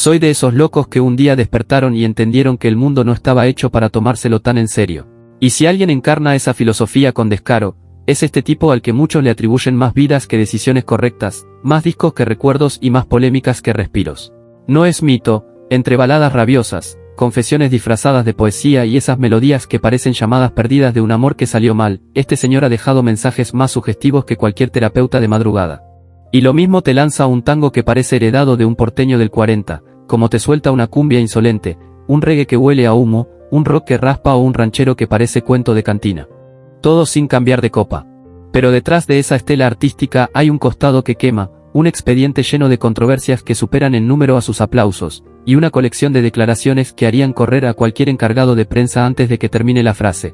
Soy de esos locos que un día despertaron y entendieron que el mundo no estaba hecho para tomárselo tan en serio. Y si alguien encarna esa filosofía con descaro, es este tipo al que muchos le atribuyen más vidas que decisiones correctas, más discos que recuerdos y más polémicas que respiros. No es mito, entre baladas rabiosas, confesiones disfrazadas de poesía y esas melodías que parecen llamadas perdidas de un amor que salió mal, este señor ha dejado mensajes más sugestivos que cualquier terapeuta de madrugada. Y lo mismo te lanza un tango que parece heredado de un porteño del 40, como te suelta una cumbia insolente, un reggae que huele a humo, un rock que raspa o un ranchero que parece cuento de cantina. Todo sin cambiar de copa. Pero detrás de esa estela artística hay un costado que quema, un expediente lleno de controversias que superan en número a sus aplausos, y una colección de declaraciones que harían correr a cualquier encargado de prensa antes de que termine la frase.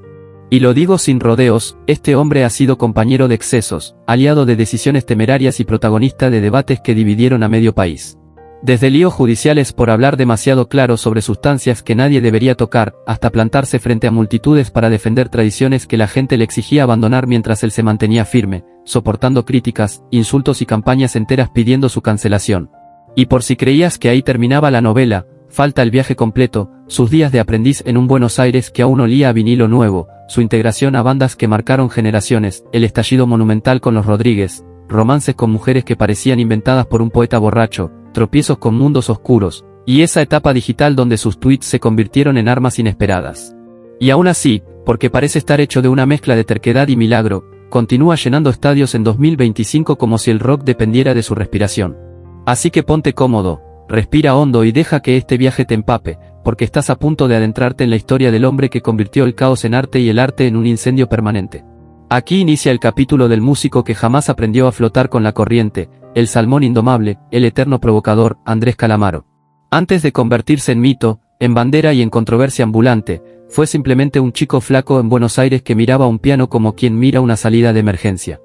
Y lo digo sin rodeos, este hombre ha sido compañero de excesos, aliado de decisiones temerarias y protagonista de debates que dividieron a medio país. Desde líos judiciales por hablar demasiado claro sobre sustancias que nadie debería tocar, hasta plantarse frente a multitudes para defender tradiciones que la gente le exigía abandonar mientras él se mantenía firme, soportando críticas, insultos y campañas enteras pidiendo su cancelación. Y por si creías que ahí terminaba la novela, falta el viaje completo, sus días de aprendiz en un Buenos Aires que aún olía a vinilo nuevo, su integración a bandas que marcaron generaciones, el estallido monumental con los Rodríguez, romances con mujeres que parecían inventadas por un poeta borracho, tropiezos con mundos oscuros, y esa etapa digital donde sus tweets se convirtieron en armas inesperadas. Y aún así, porque parece estar hecho de una mezcla de terquedad y milagro, continúa llenando estadios en 2025 como si el rock dependiera de su respiración. Así que ponte cómodo, respira hondo y deja que este viaje te empape, porque estás a punto de adentrarte en la historia del hombre que convirtió el caos en arte y el arte en un incendio permanente. Aquí inicia el capítulo del músico que jamás aprendió a flotar con la corriente, el salmón indomable, el eterno provocador, Andrés Calamaro. Antes de convertirse en mito, en bandera y en controversia ambulante, fue simplemente un chico flaco en Buenos Aires que miraba un piano como quien mira una salida de emergencia.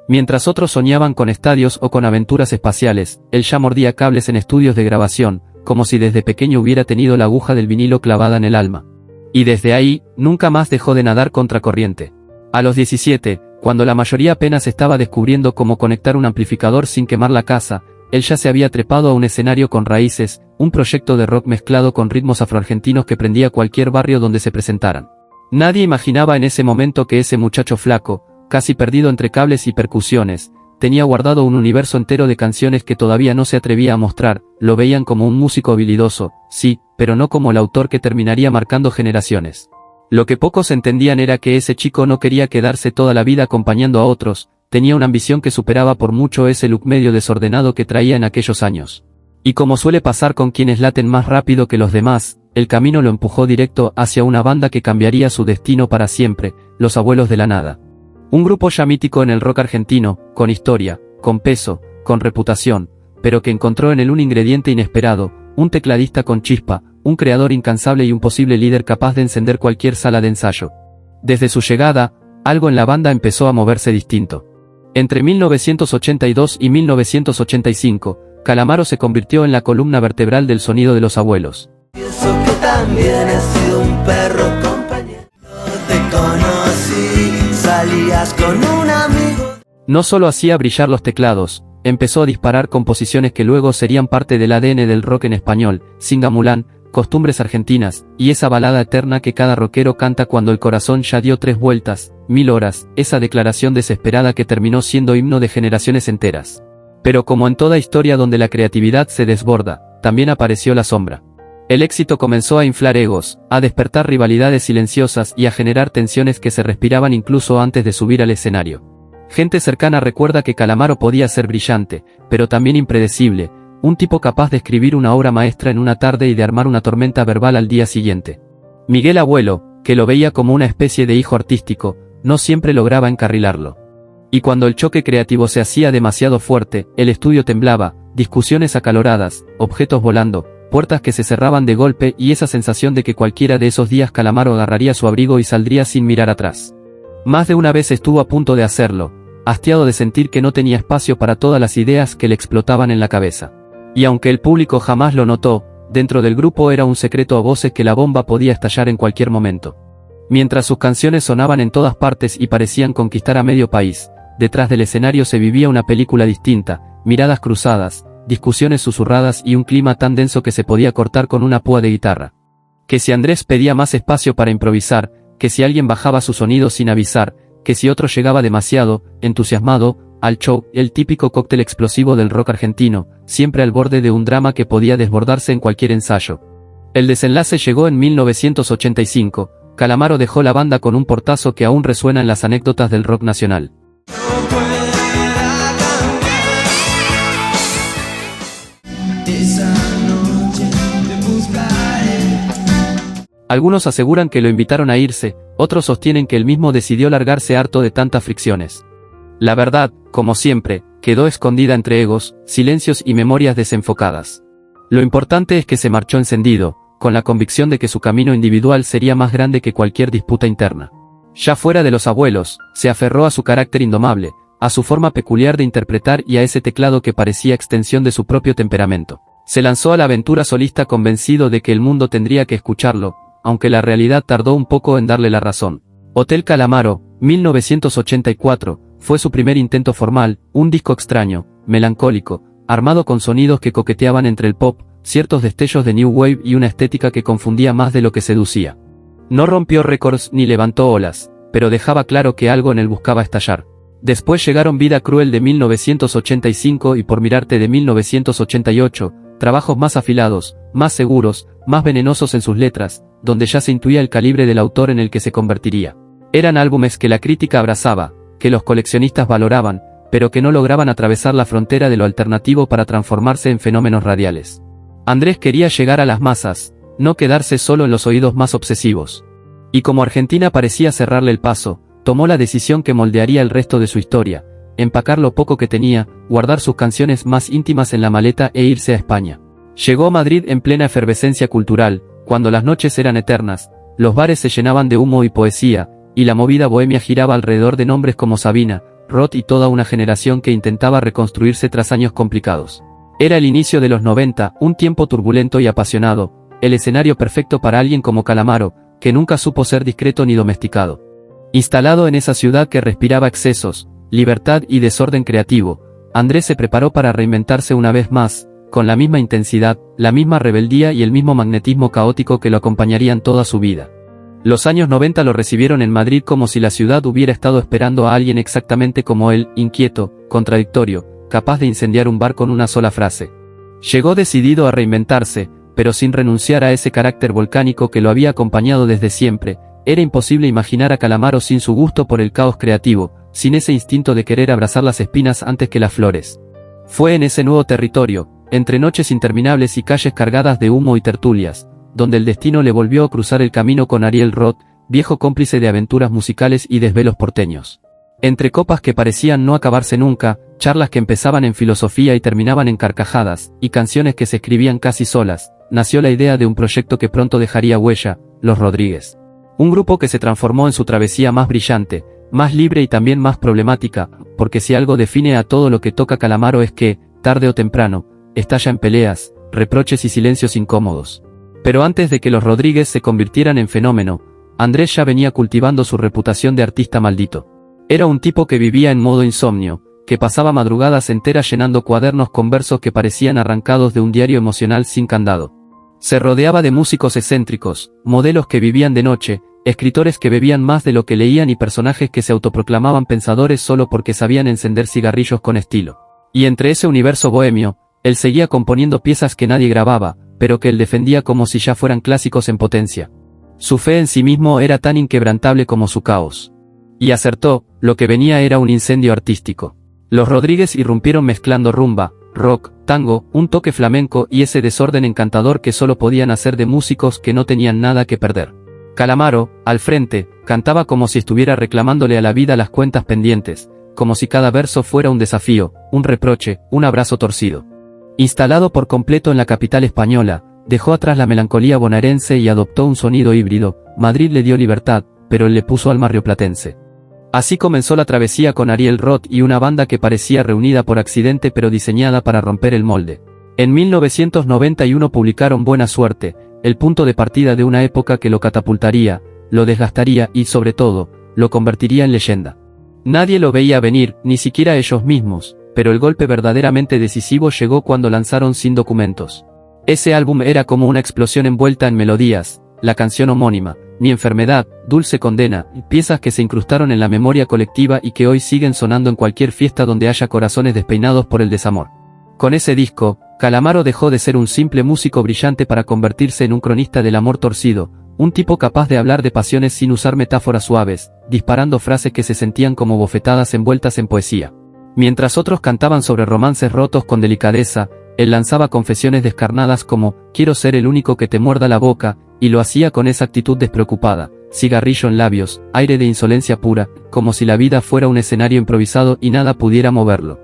Mientras otros soñaban con estadios o con aventuras espaciales, él ya mordía cables en estudios de grabación, como si desde pequeño hubiera tenido la aguja del vinilo clavada en el alma. Y desde ahí, nunca más dejó de nadar contracorriente. A los 17, cuando la mayoría apenas estaba descubriendo cómo conectar un amplificador sin quemar la casa, él ya se había trepado a un escenario con Raíces, un proyecto de rock mezclado con ritmos afroargentinos que prendía cualquier barrio donde se presentaran. Nadie imaginaba en ese momento que ese muchacho flaco, casi perdido entre cables y percusiones, tenía guardado un universo entero de canciones que todavía no se atrevía a mostrar, lo veían como un músico habilidoso, sí, pero no como el autor que terminaría marcando generaciones. Lo que pocos entendían era que ese chico no quería quedarse toda la vida acompañando a otros, tenía una ambición que superaba por mucho ese look medio desordenado que traía en aquellos años. Y como suele pasar con quienes laten más rápido que los demás, el camino lo empujó directo hacia una banda que cambiaría su destino para siempre, Los Abuelos de la Nada. Un grupo ya mítico en el rock argentino, con historia, con peso, con reputación, pero que encontró en él un ingrediente inesperado, un tecladista con chispa, un creador incansable y un posible líder capaz de encender cualquier sala de ensayo. Desde su llegada, algo en la banda empezó a moverse distinto. Entre 1982 y 1985, Calamaro se convirtió en la columna vertebral del sonido de Los Abuelos. Pienso que también he sido un perro compañero. Te conocí, salías con un amigo. No solo hacía brillar los teclados, empezó a disparar composiciones que luego serían parte del ADN del rock en español, Singamulán, Costumbres Argentinas, y esa balada eterna que cada rockero canta cuando el corazón ya dio 3 vueltas, 1000 horas, esa declaración desesperada que terminó siendo himno de generaciones enteras. Pero como en toda historia donde la creatividad se desborda, también apareció la sombra. El éxito comenzó a inflar egos, a despertar rivalidades silenciosas y a generar tensiones que se respiraban incluso antes de subir al escenario. Gente cercana recuerda que Calamaro podía ser brillante, pero también impredecible, un tipo capaz de escribir una obra maestra en una tarde y de armar una tormenta verbal al día siguiente. Miguel Abuelo, que lo veía como una especie de hijo artístico, no siempre lograba encarrilarlo. Y cuando el choque creativo se hacía demasiado fuerte, el estudio temblaba, discusiones acaloradas, objetos volando, puertas que se cerraban de golpe y esa sensación de que cualquiera de esos días Calamaro agarraría su abrigo y saldría sin mirar atrás. Más de una vez estuvo a punto de hacerlo, hastiado de sentir que no tenía espacio para todas las ideas que le explotaban en la cabeza. Y aunque el público jamás lo notó, dentro del grupo era un secreto a voces que la bomba podía estallar en cualquier momento. Mientras sus canciones sonaban en todas partes y parecían conquistar a medio país, detrás del escenario se vivía una película distinta, miradas cruzadas, discusiones susurradas y un clima tan denso que se podía cortar con una púa de guitarra. Que si Andrés pedía más espacio para improvisar, que si alguien bajaba su sonido sin avisar, que si otro llegaba demasiado, entusiasmado, al show, el típico cóctel explosivo del rock argentino, siempre al borde de un drama que podía desbordarse en cualquier ensayo. El desenlace llegó en 1985, Calamaro dejó la banda con un portazo que aún resuena en las anécdotas del rock nacional. Algunos aseguran que lo invitaron a irse, otros sostienen que él mismo decidió largarse harto de tantas fricciones. La verdad, como siempre, quedó escondida entre egos, silencios y memorias desenfocadas. Lo importante es que se marchó encendido, con la convicción de que su camino individual sería más grande que cualquier disputa interna. Ya fuera de los abuelos, se aferró a su carácter indomable, a su forma peculiar de interpretar y a ese teclado que parecía extensión de su propio temperamento. Se lanzó a la aventura solista convencido de que el mundo tendría que escucharlo, aunque la realidad tardó un poco en darle la razón. Hotel Calamaro, 1984, fue su primer intento formal, un disco extraño, melancólico, armado con sonidos que coqueteaban entre el pop, ciertos destellos de New Wave y una estética que confundía más de lo que seducía. No rompió récords ni levantó olas, pero dejaba claro que algo en él buscaba estallar. Después llegaron Vida Cruel de 1985 y Por Mirarte de 1988, trabajos más afilados, más seguros, más venenosos en sus letras, donde ya se intuía el calibre del autor en el que se convertiría. Eran álbumes que la crítica abrazaba, que los coleccionistas valoraban, pero que no lograban atravesar la frontera de lo alternativo para transformarse en fenómenos radiales. Andrés quería llegar a las masas, no quedarse solo en los oídos más obsesivos. Y como Argentina parecía cerrarle el paso, tomó la decisión que moldearía el resto de su historia, empacar lo poco que tenía, guardar sus canciones más íntimas en la maleta e irse a España. Llegó a Madrid en plena efervescencia cultural, cuando las noches eran eternas, los bares se llenaban de humo y poesía, y la movida bohemia giraba alrededor de nombres como Sabina, Roth y toda una generación que intentaba reconstruirse tras años complicados. Era el inicio de los 90, un tiempo turbulento y apasionado, el escenario perfecto para alguien como Calamaro, que nunca supo ser discreto ni domesticado. Instalado en esa ciudad que respiraba excesos, libertad y desorden creativo, Andrés se preparó para reinventarse una vez más, con la misma intensidad, la misma rebeldía y el mismo magnetismo caótico que lo acompañarían toda su vida. Los años 90 lo recibieron en Madrid como si la ciudad hubiera estado esperando a alguien exactamente como él, inquieto, contradictorio, capaz de incendiar un bar con una sola frase. Llegó decidido a reinventarse, pero sin renunciar a ese carácter volcánico que lo había acompañado desde siempre. Era imposible imaginar a Calamaro sin su gusto por el caos creativo, sin ese instinto de querer abrazar las espinas antes que las flores. Fue en ese nuevo territorio, entre noches interminables y calles cargadas de humo y tertulias, donde el destino le volvió a cruzar el camino con Ariel Roth, viejo cómplice de aventuras musicales y desvelos porteños. Entre copas que parecían no acabarse nunca, charlas que empezaban en filosofía y terminaban en carcajadas, y canciones que se escribían casi solas, nació la idea de un proyecto que pronto dejaría huella, Los Rodríguez. Un grupo que se transformó en su travesía más brillante, más libre y también más problemática, porque si algo define a todo lo que toca Calamaro es que, tarde o temprano, estalla en peleas, reproches y silencios incómodos. Pero antes de que los Rodríguez se convirtieran en fenómeno, Andrés ya venía cultivando su reputación de artista maldito. Era un tipo que vivía en modo insomnio, que pasaba madrugadas enteras llenando cuadernos con versos que parecían arrancados de un diario emocional sin candado. Se rodeaba de músicos excéntricos, modelos que vivían de noche, escritores que bebían más de lo que leían y personajes que se autoproclamaban pensadores solo porque sabían encender cigarrillos con estilo. Y entre ese universo bohemio, él seguía componiendo piezas que nadie grababa, pero que él defendía como si ya fueran clásicos en potencia. Su fe en sí mismo era tan inquebrantable como su caos. Y acertó, lo que venía era un incendio artístico. Los Rodríguez irrumpieron mezclando rumba, rock, tango, un toque flamenco y ese desorden encantador que solo podían hacer de músicos que no tenían nada que perder. Calamaro, al frente, cantaba como si estuviera reclamándole a la vida las cuentas pendientes, como si cada verso fuera un desafío, un reproche, un abrazo torcido. Instalado por completo en la capital española, dejó atrás la melancolía bonaerense y adoptó un sonido híbrido. Madrid le dio libertad, pero él le puso alma rioplatense. Así comenzó la travesía con Ariel Roth y una banda que parecía reunida por accidente pero diseñada para romper el molde. En 1991 publicaron Buena Suerte, el punto de partida de una época que lo catapultaría, lo desgastaría y, sobre todo, lo convertiría en leyenda. Nadie lo veía venir, ni siquiera ellos mismos, pero el golpe verdaderamente decisivo llegó cuando lanzaron Sin Documentos. Ese álbum era como una explosión envuelta en melodías, la canción homónima, Mi Enfermedad, Dulce Condena, piezas que se incrustaron en la memoria colectiva y que hoy siguen sonando en cualquier fiesta donde haya corazones despeinados por el desamor. Con ese disco, Calamaro dejó de ser un simple músico brillante para convertirse en un cronista del amor torcido, un tipo capaz de hablar de pasiones sin usar metáforas suaves, disparando frases que se sentían como bofetadas envueltas en poesía. Mientras otros cantaban sobre romances rotos con delicadeza, él lanzaba confesiones descarnadas como, quiero ser el único que te muerda la boca, y lo hacía con esa actitud despreocupada, cigarrillo en labios, aire de insolencia pura, como si la vida fuera un escenario improvisado y nada pudiera moverlo.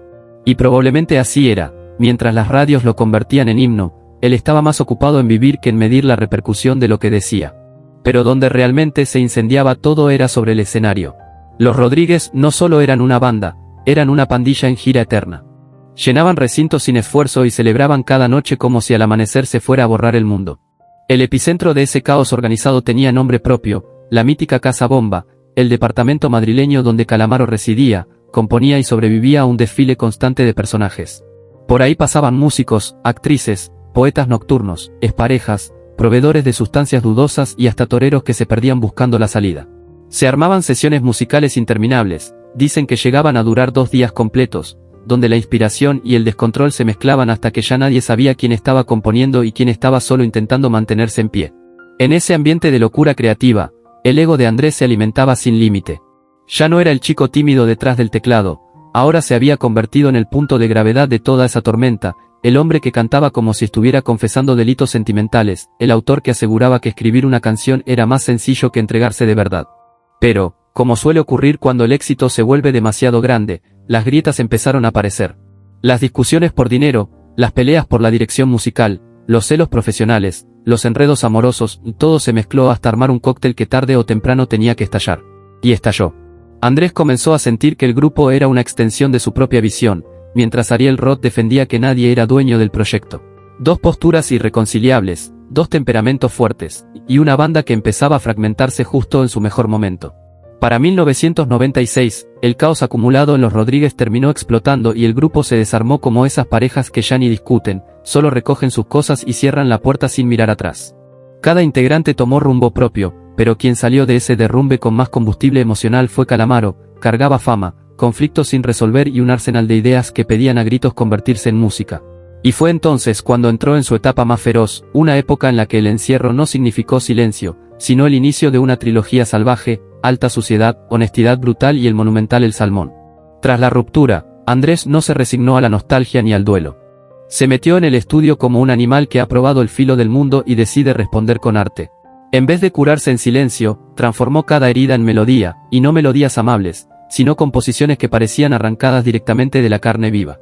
Y probablemente así era, mientras las radios lo convertían en himno, él estaba más ocupado en vivir que en medir la repercusión de lo que decía. Pero donde realmente se incendiaba todo era sobre el escenario. Los Rodríguez no solo eran una banda, eran una pandilla en gira eterna. Llenaban recintos sin esfuerzo y celebraban cada noche como si al amanecer se fuera a borrar el mundo. El epicentro de ese caos organizado tenía nombre propio, la mítica Casa Bomba, el departamento madrileño donde Calamaro residía, componía y sobrevivía a un desfile constante de personajes. Por ahí pasaban músicos, actrices, poetas nocturnos, exparejas, proveedores de sustancias dudosas y hasta toreros que se perdían buscando la salida. Se armaban sesiones musicales interminables, dicen que llegaban a durar 2 días completos, donde la inspiración y el descontrol se mezclaban hasta que ya nadie sabía quién estaba componiendo y quién estaba solo intentando mantenerse en pie. En ese ambiente de locura creativa, el ego de Andrés se alimentaba sin límite. Ya no era el chico tímido detrás del teclado, ahora se había convertido en el punto de gravedad de toda esa tormenta, el hombre que cantaba como si estuviera confesando delitos sentimentales, el autor que aseguraba que escribir una canción era más sencillo que entregarse de verdad. Pero, como suele ocurrir cuando el éxito se vuelve demasiado grande, las grietas empezaron a aparecer. Las discusiones por dinero, las peleas por la dirección musical, los celos profesionales, los enredos amorosos, todo se mezcló hasta armar un cóctel que tarde o temprano tenía que estallar. Y estalló. Andrés comenzó a sentir que el grupo era una extensión de su propia visión, mientras Ariel Roth defendía que nadie era dueño del proyecto. 2 posturas irreconciliables, 2 temperamentos fuertes, y una banda que empezaba a fragmentarse justo en su mejor momento. Para 1996, el caos acumulado en los Rodríguez terminó explotando y el grupo se desarmó como esas parejas que ya ni discuten, solo recogen sus cosas y cierran la puerta sin mirar atrás. Cada integrante tomó rumbo propio, pero quien salió de ese derrumbe con más combustible emocional fue Calamaro, cargaba fama, conflictos sin resolver y un arsenal de ideas que pedían a gritos convertirse en música. Y fue entonces cuando entró en su etapa más feroz, una época en la que el encierro no significó silencio, sino el inicio de una trilogía salvaje, Alta Suciedad, Honestidad Brutal y el monumental El Salmón. Tras la ruptura, Andrés no se resignó a la nostalgia ni al duelo. Se metió en el estudio como un animal que ha probado el filo del mundo y decide responder con arte. En vez de curarse en silencio, transformó cada herida en melodía, y no melodías amables, sino composiciones que parecían arrancadas directamente de la carne viva.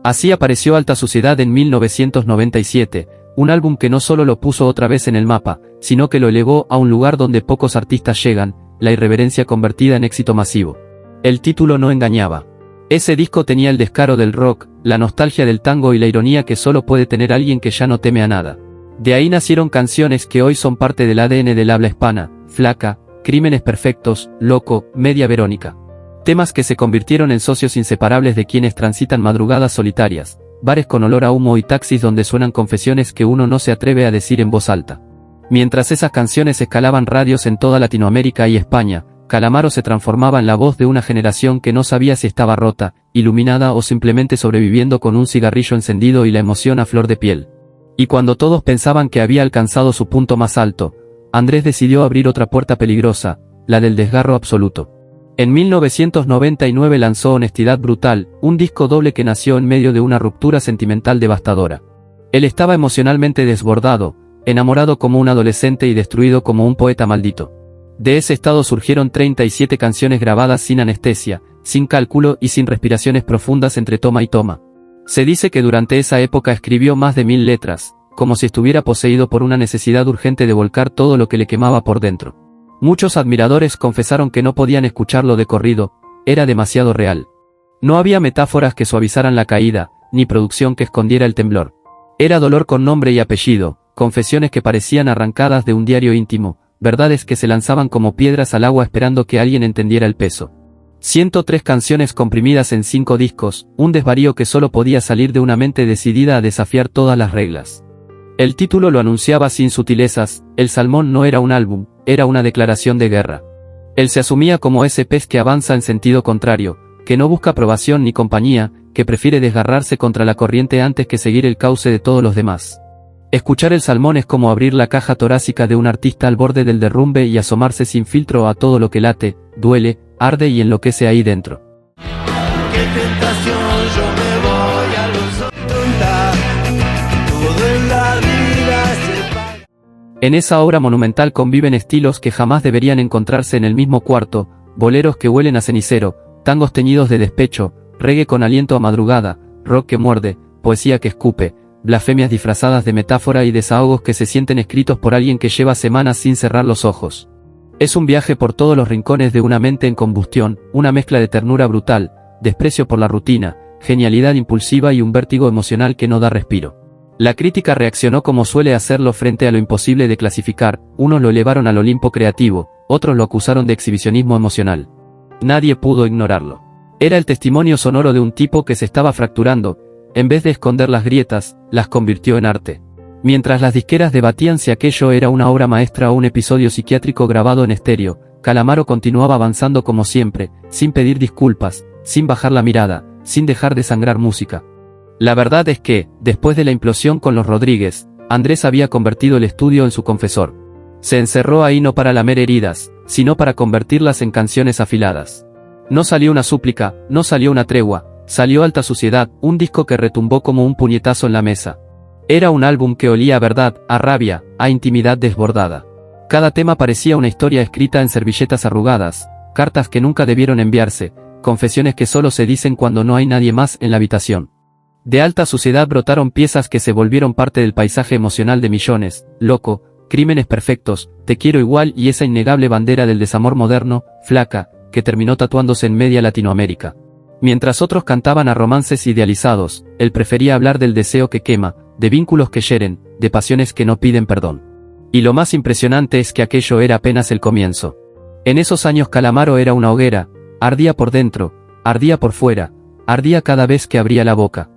Así apareció Alta Suciedad en 1997, un álbum que no solo lo puso otra vez en el mapa, sino que lo elevó a un lugar donde pocos artistas llegan, la irreverencia convertida en éxito masivo. El título no engañaba. Ese disco tenía el descaro del rock, la nostalgia del tango y la ironía que solo puede tener alguien que ya no teme a nada. De ahí nacieron canciones que hoy son parte del ADN del habla hispana, Flaca, Crímenes Perfectos, Loco, Media Verónica. Temas que se convirtieron en socios inseparables de quienes transitan madrugadas solitarias, bares con olor a humo y taxis donde suenan confesiones que uno no se atreve a decir en voz alta. Mientras esas canciones escalaban radios en toda Latinoamérica y España, Calamaro se transformaba en la voz de una generación que no sabía si estaba rota, iluminada o simplemente sobreviviendo con un cigarrillo encendido y la emoción a flor de piel. Y cuando todos pensaban que había alcanzado su punto más alto, Andrés decidió abrir otra puerta peligrosa, la del desgarro absoluto. En 1999 lanzó Honestidad Brutal, un disco doble que nació en medio de una ruptura sentimental devastadora. Él estaba emocionalmente desbordado, enamorado como un adolescente y destruido como un poeta maldito. De ese estado surgieron 37 canciones grabadas sin anestesia, sin cálculo y sin respiraciones profundas entre toma y toma. Se dice que durante esa época escribió más de 1000 letras, como si estuviera poseído por una necesidad urgente de volcar todo lo que le quemaba por dentro. Muchos admiradores confesaron que no podían escucharlo de corrido, era demasiado real. No había metáforas que suavizaran la caída, ni producción que escondiera el temblor. Era dolor con nombre y apellido, confesiones que parecían arrancadas de un diario íntimo, verdades que se lanzaban como piedras al agua esperando que alguien entendiera el peso. 103 canciones comprimidas en 5 discos, un desvarío que solo podía salir de una mente decidida a desafiar todas las reglas. El título lo anunciaba sin sutilezas: El Salmón no era un álbum, era una declaración de guerra. Él se asumía como ese pez que avanza en sentido contrario, que no busca aprobación ni compañía, que prefiere desgarrarse contra la corriente antes que seguir el cauce de todos los demás. Escuchar El Salmón es como abrir la caja torácica de un artista al borde del derrumbe y asomarse sin filtro a todo lo que late, duele, arde y enloquece ahí dentro. Qué tentación, yo me voy a los tonta. Todo en la vida se paga. En esa obra monumental conviven estilos que jamás deberían encontrarse en el mismo cuarto: boleros que huelen a cenicero, tangos teñidos de despecho, reggae con aliento a madrugada, rock que muerde, poesía que escupe, blasfemias disfrazadas de metáfora y desahogos que se sienten escritos por alguien que lleva semanas sin cerrar los ojos. Es un viaje por todos los rincones de una mente en combustión, una mezcla de ternura brutal, desprecio por la rutina, genialidad impulsiva y un vértigo emocional que no da respiro. La crítica reaccionó como suele hacerlo frente a lo imposible de clasificar: unos lo elevaron al Olimpo creativo, otros lo acusaron de exhibicionismo emocional. Nadie pudo ignorarlo. Era el testimonio sonoro de un tipo que se estaba fracturando. En vez de esconder las grietas, las convirtió en arte. Mientras las disqueras debatían si aquello era una obra maestra o un episodio psiquiátrico grabado en estéreo, Calamaro continuaba avanzando como siempre, sin pedir disculpas, sin bajar la mirada, sin dejar de sangrar música. La verdad es que, después de la implosión con los Rodríguez, Andrés había convertido el estudio en su confesor. Se encerró ahí no para lamer heridas, sino para convertirlas en canciones afiladas. No salió una súplica, no salió una tregua, salió Alta Suciedad, un disco que retumbó como un puñetazo en la mesa. Era un álbum que olía a verdad, a rabia, a intimidad desbordada. Cada tema parecía una historia escrita en servilletas arrugadas, cartas que nunca debieron enviarse, confesiones que solo se dicen cuando no hay nadie más en la habitación. De Alta Suciedad brotaron piezas que se volvieron parte del paisaje emocional de millones: Loco, Crímenes Perfectos, Te Quiero Igual y esa innegable bandera del desamor moderno, Flaca, que terminó tatuándose en media Latinoamérica. Mientras otros cantaban a romances idealizados, él prefería hablar del deseo que quema, de vínculos que hieren, de pasiones que no piden perdón. Y lo más impresionante es que aquello era apenas el comienzo. En esos años Calamaro era una hoguera, ardía por dentro, ardía por fuera, ardía cada vez que abría la boca.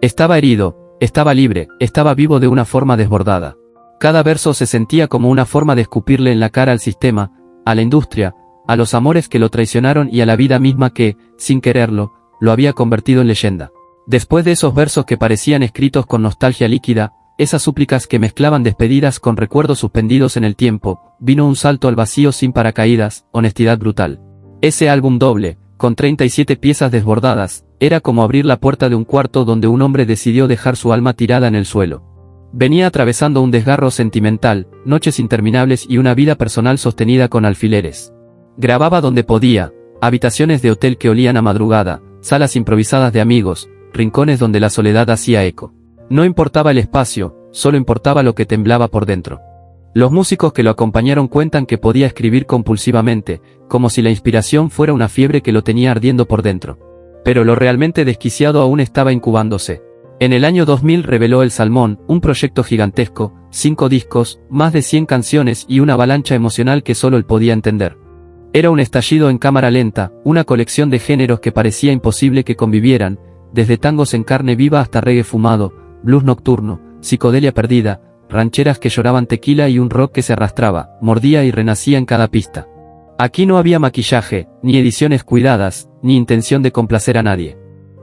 Estaba herido, estaba libre, estaba vivo de una forma desbordada. Cada verso se sentía como una forma de escupirle en la cara al sistema, a la industria, a los amores que lo traicionaron y a la vida misma que, sin quererlo, lo había convertido en leyenda. Después de esos versos que parecían escritos con nostalgia líquida, esas súplicas que mezclaban despedidas con recuerdos suspendidos en el tiempo, vino un salto al vacío sin paracaídas, honestidad brutal. Ese álbum doble, con 37 piezas desbordadas, era como abrir la puerta de un cuarto donde un hombre decidió dejar su alma tirada en el suelo. Venía atravesando un desgarro sentimental, noches interminables y una vida personal sostenida con alfileres. Grababa donde podía, habitaciones de hotel que olían a madrugada, salas improvisadas de amigos, rincones donde la soledad hacía eco. No importaba el espacio, solo importaba lo que temblaba por dentro. Los músicos que lo acompañaron cuentan que podía escribir compulsivamente, como si la inspiración fuera una fiebre que lo tenía ardiendo por dentro. Pero lo realmente desquiciado aún estaba incubándose. En el año 2000 reveló El Salmón, un proyecto gigantesco, 5 discos, más de 100 canciones y una avalancha emocional que solo él podía entender. Era un estallido en cámara lenta, una colección de géneros que parecía imposible que convivieran, desde tangos en carne viva hasta reggae fumado, blues nocturno, psicodelia perdida, rancheras que lloraban tequila y un rock que se arrastraba, mordía y renacía en cada pista. Aquí no había maquillaje, ni ediciones cuidadas, ni intención de complacer a nadie.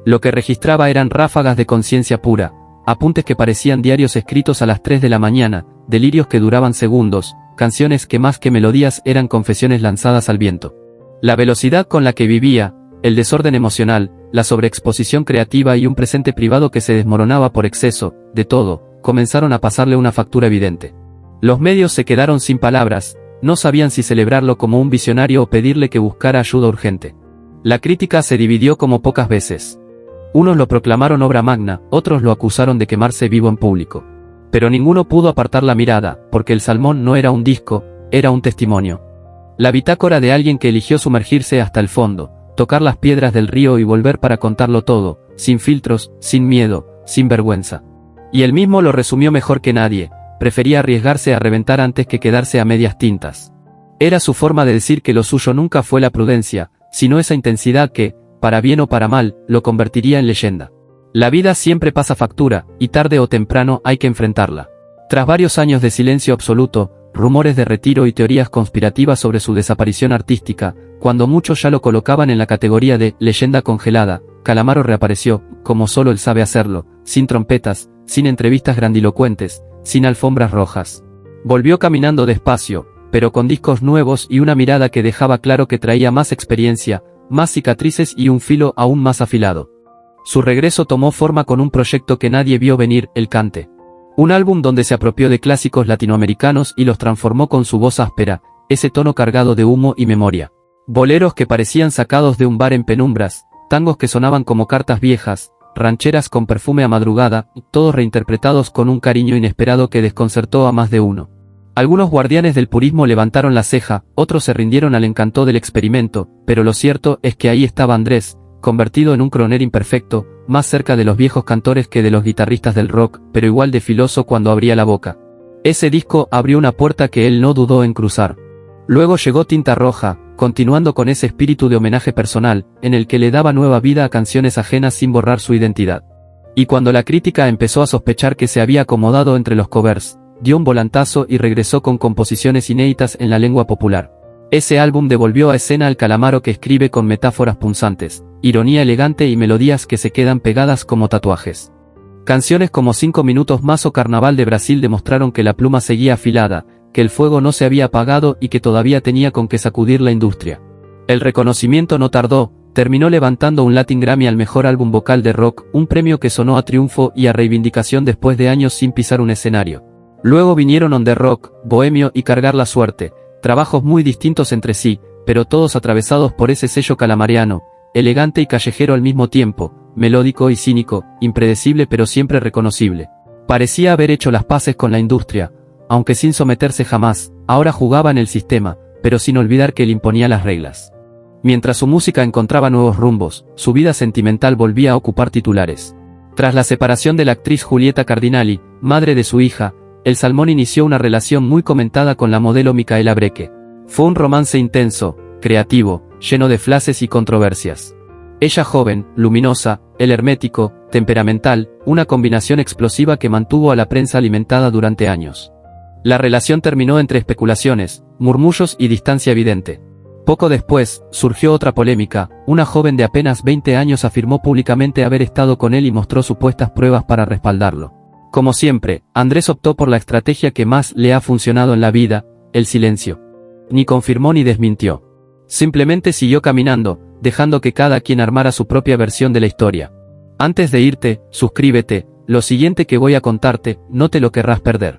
Lo que registraba eran ráfagas de conciencia pura, apuntes que parecían diarios escritos a las 3 de la mañana, delirios que duraban segundos, canciones que más que melodías eran confesiones lanzadas al viento. La velocidad con la que vivía, el desorden emocional, la sobreexposición creativa y un presente privado que se desmoronaba por exceso, de todo, comenzaron a pasarle una factura evidente. Los medios se quedaron sin palabras, no sabían si celebrarlo como un visionario o pedirle que buscara ayuda urgente. La crítica se dividió como pocas veces. Unos lo proclamaron obra magna, otros lo acusaron de quemarse vivo en público. Pero ninguno pudo apartar la mirada, porque El Salmón no era un disco, era un testimonio. La bitácora de alguien que eligió sumergirse hasta el fondo, tocar las piedras del río y volver para contarlo todo, sin filtros, sin miedo, sin vergüenza. Y él mismo lo resumió mejor que nadie: prefería arriesgarse a reventar antes que quedarse a medias tintas. Era su forma de decir que lo suyo nunca fue la prudencia, sino esa intensidad que, para bien o para mal, lo convertiría en leyenda. La vida siempre pasa factura, y tarde o temprano hay que enfrentarla. Tras varios años de silencio absoluto, rumores de retiro y teorías conspirativas sobre su desaparición artística, cuando muchos ya lo colocaban en la categoría de leyenda congelada, Calamaro reapareció, como solo él sabe hacerlo, sin trompetas, sin entrevistas grandilocuentes, sin alfombras rojas. Volvió caminando despacio, pero con discos nuevos y una mirada que dejaba claro que traía más experiencia, más cicatrices y un filo aún más afilado. Su regreso tomó forma con un proyecto que nadie vio venir, El Cante. Un álbum donde se apropió de clásicos latinoamericanos y los transformó con su voz áspera, ese tono cargado de humo y memoria. Boleros que parecían sacados de un bar en penumbras, tangos que sonaban como cartas viejas, rancheras con perfume a madrugada, todos reinterpretados con un cariño inesperado que desconcertó a más de uno. Algunos guardianes del purismo levantaron la ceja, otros se rindieron al encanto del experimento, pero lo cierto es que ahí estaba Andrés, convertido en un croner imperfecto, más cerca de los viejos cantores que de los guitarristas del rock, pero igual de filoso cuando abría la boca. Ese disco abrió una puerta que él no dudó en cruzar. Luego llegó Tinta Roja, continuando con ese espíritu de homenaje personal, en el que le daba nueva vida a canciones ajenas sin borrar su identidad. Y cuando la crítica empezó a sospechar que se había acomodado entre los covers, dio un volantazo y regresó con composiciones inéditas en la lengua popular. Ese álbum devolvió a escena al Calamaro que escribe con metáforas punzantes, ironía elegante y melodías que se quedan pegadas como tatuajes. Canciones como 5 minutos más o Carnaval de Brasil demostraron que la pluma seguía afilada, que el fuego no se había apagado y que todavía tenía con qué sacudir la industria. El reconocimiento no tardó, terminó levantando un Latin Grammy al mejor álbum vocal de rock, un premio que sonó a triunfo y a reivindicación después de años sin pisar un escenario. Luego vinieron On The Rock, Bohemio y Cargar la Suerte, trabajos muy distintos entre sí, pero todos atravesados por ese sello calamariano, elegante y callejero al mismo tiempo, melódico y cínico, impredecible pero siempre reconocible. Parecía haber hecho las paces con la industria, aunque sin someterse jamás, ahora jugaba en el sistema, pero sin olvidar que él imponía las reglas. Mientras su música encontraba nuevos rumbos, su vida sentimental volvía a ocupar titulares. Tras la separación de la actriz Julieta Cardinali, madre de su hija, el Salmón inició una relación muy comentada con la modelo Micaela Breque. Fue un romance intenso, creativo, lleno de flashes y controversias. Ella joven, luminosa, él hermético, temperamental, una combinación explosiva que mantuvo a la prensa alimentada durante años. La relación terminó entre especulaciones, murmullos y distancia evidente. Poco después, surgió otra polémica, una joven de apenas 20 años afirmó públicamente haber estado con él y mostró supuestas pruebas para respaldarlo. Como siempre, Andrés optó por la estrategia que más le ha funcionado en la vida, el silencio. Ni confirmó ni desmintió. Simplemente siguió caminando, dejando que cada quien armara su propia versión de la historia. Antes de irte, suscríbete, lo siguiente que voy a contarte, no te lo querrás perder.